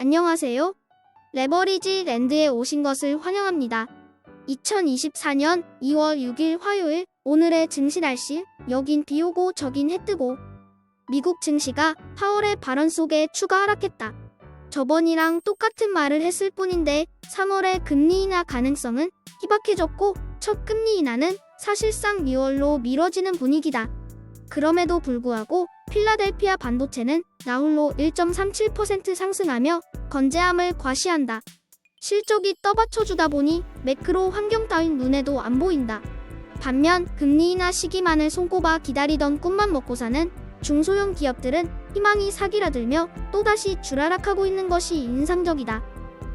안녕하세요. 레버리지 랜드에 오신 것을 환영합니다. 2024년 2월 6일 화요일, 오늘의 증시 날씨. 여긴 비 오고 저긴 해 뜨고. 미국 증시가 파월의 발언 속에 추가 하락했다. 저번이랑 똑같은 말을 했을 뿐인데 3월의 금리 인하 가능성은 희박해졌고, 첫 금리 인하는 사실상 2월로 미뤄지는 분위기다. 그럼에도 불구하고 필라델피아 반도체는 나홀로 1.37% 상승하며 건재함을 과시한다. 실적이 떠받쳐주다 보니 매크로 환경 따윈 눈에도 안 보인다. 반면 금리 인하 시기만을 손꼽아 기다리던 꿈만 먹고 사는 중소형 기업들은 희망이 사기라들며 또다시 주라락하고 있는 것이 인상적이다.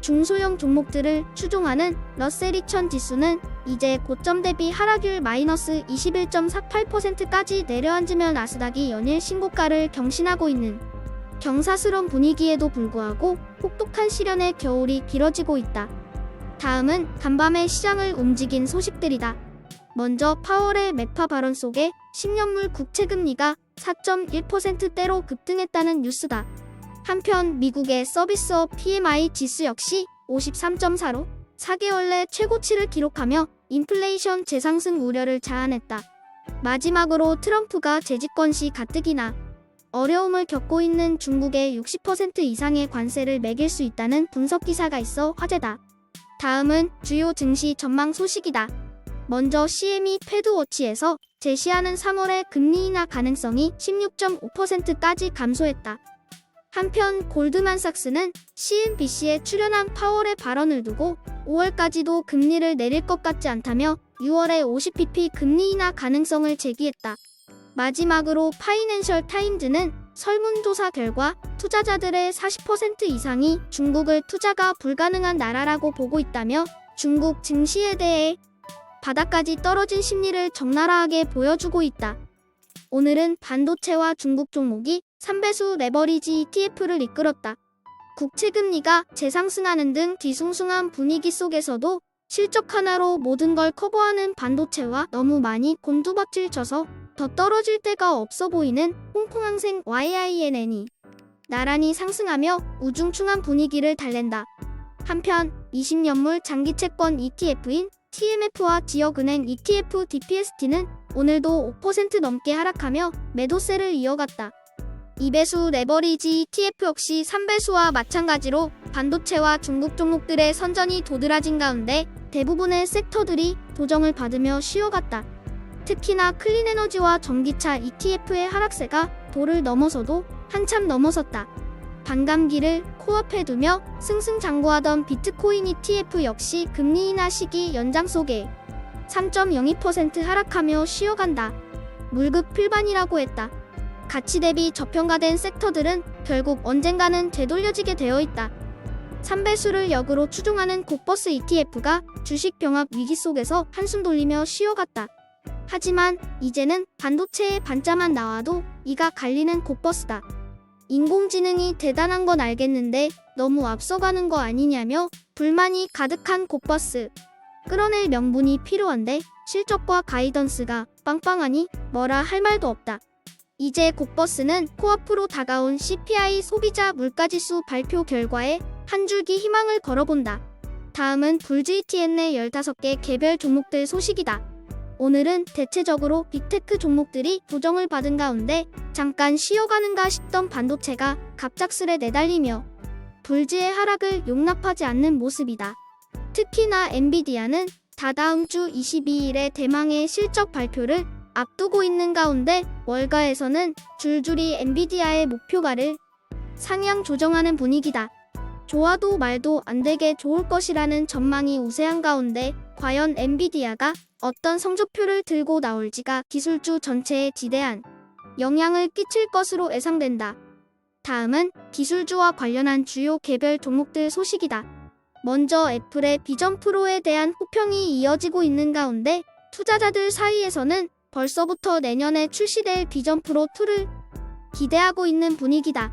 중소형 종목들을 추종하는 러셀 2000 지수는 이제 고점 대비 하락률 마이너스 21.48%까지 내려앉으며 나스닥이 연일 신고가를 경신하고 있는 경사스러운 분위기에도 불구하고 혹독한 시련의 겨울이 길어지고 있다. 다음은 간밤에 시장을 움직인 소식들이다. 먼저 파월의 매파 발언 속에 10년물 국채금리가 4.1%대로 급등했다는 뉴스다. 한편 미국의 서비스업 PMI 지수 역시 53.4로 4개월 내 최고치를 기록하며 인플레이션 재상승 우려를 자아냈다. 마지막으로 트럼프가 재집권 시 가뜩이나 어려움을 겪고 있는 중국에 60% 이상의 관세를 매길 수 있다는 분석 기사가 있어 화제다. 다음은 주요 증시 전망 소식이다. 먼저 CME 패드워치에서 제시하는 3월의 금리 인하 가능성이 16.5%까지 감소했다. 한편 골드만삭스는 CNBC에 출연한 파월의 발언을 두고 5월까지도 금리를 내릴 것 같지 않다며 6월에 50bp 금리 인하 가능성을 제기했다. 마지막으로 파이낸셜 타임즈는 설문조사 결과 투자자들의 40% 이상이 중국을 투자가 불가능한 나라라고 보고 있다며 중국 증시에 대해 바닥까지 떨어진 심리를 적나라하게 보여주고 있다. 오늘은 반도체와 중국 종목이 3배수 레버리지 ETF를 이끌었다. 국채금리가 재상승하는 등 뒤숭숭한 분위기 속에서도 실적 하나로 모든 걸 커버하는 반도체와 너무 많이 곤두박질 쳐서 더 떨어질 데가 없어 보이는 홍콩항생 YINN이 나란히 상승하며 우중충한 분위기를 달랜다. 한편 20년물 장기채권 ETF인 TMF와 지역은행 ETF DPST는 오늘도 5% 넘게 하락하며 매도세를 이어갔다. 2배수 레버리지 ETF 역시 3배수와 마찬가지로 반도체와 중국 종목들의 선전이 도드라진 가운데 대부분의 섹터들이 조정을 받으며 쉬어갔다. 특히나 클린에너지와 전기차 ETF의 하락세가 도를 넘어서도 한참 넘어섰다. 반감기를 코앞에 두며 승승장구하던 비트코인 ETF 역시 금리 인하 시기 연장 속에 3.02% 하락하며 쉬어간다. 물급 필반이라고 했다. 가치 대비 저평가된 섹터들은 결국 언젠가는 되돌려지게 되어 있다. 3배수를 역으로 추종하는 곡버스 ETF가 주식 병합 위기 속에서 한숨 돌리며 쉬어갔다. 하지만 이제는 반도체의 반자만 나와도 이가 갈리는 곡버스다. 인공지능이 대단한 건 알겠는데 너무 앞서가는 거 아니냐며 불만이 가득한 곡버스. 끌어낼 명분이 필요한데 실적과 가이던스가 빵빵하니 뭐라 할 말도 없다. 이제 곡버스는 코앞으로 다가온 CPI 소비자 물가지수 발표 결과에 한 줄기 희망을 걸어본다. 다음은 불즈 ETN의 15개 개별 종목들 소식이다. 오늘은 대체적으로 빅테크 종목들이 조정을 받은 가운데 잠깐 쉬어가는가 싶던 반도체가 갑작스레 내달리며 불즈의 하락을 용납하지 않는 모습이다. 특히나 엔비디아는 다다음 주 22일에 대망의 실적 발표를 앞두고 있는 가운데 월가에서는 줄줄이 엔비디아의 목표가를 상향 조정하는 분위기다. 좋아도 말도 안 되게 좋을 것이라는 전망이 우세한 가운데 과연 엔비디아가 어떤 성적표를 들고 나올지가 기술주 전체에 지대한 영향을 끼칠 것으로 예상된다. 다음은 기술주와 관련한 주요 개별 종목들 소식이다. 먼저 애플의 비전 프로에 대한 호평이 이어지고 있는 가운데 투자자들 사이에서는 벌써부터 내년에 출시될 비전 프로 2를 기대하고 있는 분위기다.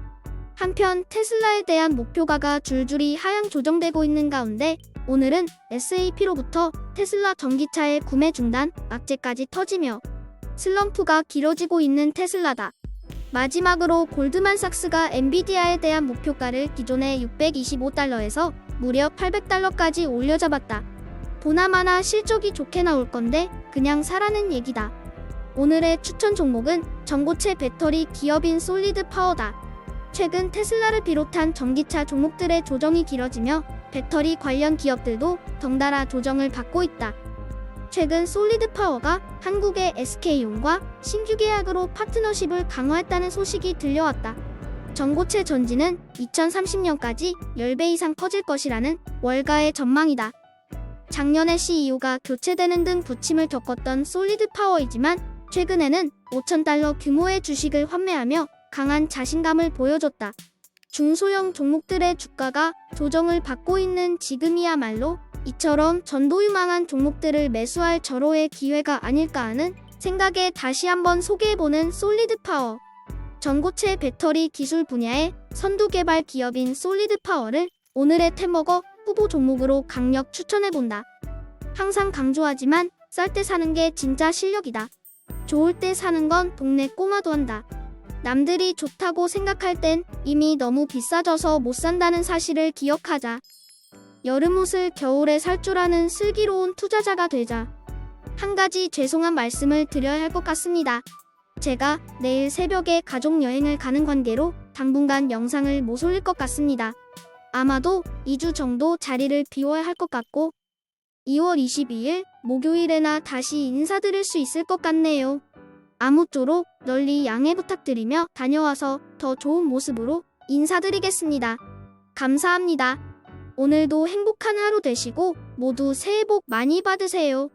한편 테슬라에 대한 목표가가 줄줄이 하향 조정되고 있는 가운데 오늘은 SAP로부터 테슬라 전기차의 구매 중단, 악재까지 터지며 슬럼프가 길어지고 있는 테슬라다. 마지막으로 골드만삭스가 엔비디아에 대한 목표가를 기존의 $625에서 무려 $800까지 올려잡았다. 보나마나 실적이 좋게 나올 건데 그냥 사라는 얘기다. 오늘의 추천 종목은 전고체 배터리 기업인 솔리드 파워다. 최근 테슬라를 비롯한 전기차 종목들의 조정이 길어지며 배터리 관련 기업들도 덩달아 조정을 받고 있다. 최근 솔리드 파워가 한국의 SK온과 신규 계약으로 파트너십을 강화했다는 소식이 들려왔다. 전고체 전지는 2030년까지 10배 이상 커질 것이라는 월가의 전망이다. 작년에 CEO가 교체되는 등 부침을 겪었던 솔리드 파워이지만 최근에는 $5,000 규모의 주식을 환매하며 강한 자신감을 보여줬다. 중소형 종목들의 주가가 조정을 받고 있는 지금이야말로 이처럼 전도유망한 종목들을 매수할 절호의 기회가 아닐까 하는 생각에 다시 한번 소개해보는 솔리드 파워. 전고체 배터리 기술 분야의 선두 개발 기업인 솔리드 파워를 오늘의 템먹어 후보 종목으로 강력 추천해본다. 항상 강조하지만 쌀 때 사는 게 진짜 실력이다. 좋을 때 사는 건 동네 꼬마도 한다. 남들이 좋다고 생각할 땐 이미 너무 비싸져서 못 산다는 사실을 기억하자. 여름옷을 겨울에 살 줄 아는 슬기로운 투자자가 되자. 한 가지 죄송한 말씀을 드려야 할 것 같습니다. 제가 내일 새벽에 가족 여행을 가는 관계로 당분간 영상을 못 올릴 것 같습니다. 아마도 2주 정도 자리를 비워야 할 것 같고 2월 22일 목요일에나 다시 인사드릴 수 있을 것 같네요. 아무쪼록 널리 양해 부탁드리며 다녀와서 더 좋은 모습으로 인사드리겠습니다. 감사합니다. 오늘도 행복한 하루 되시고 모두 새해 복 많이 받으세요.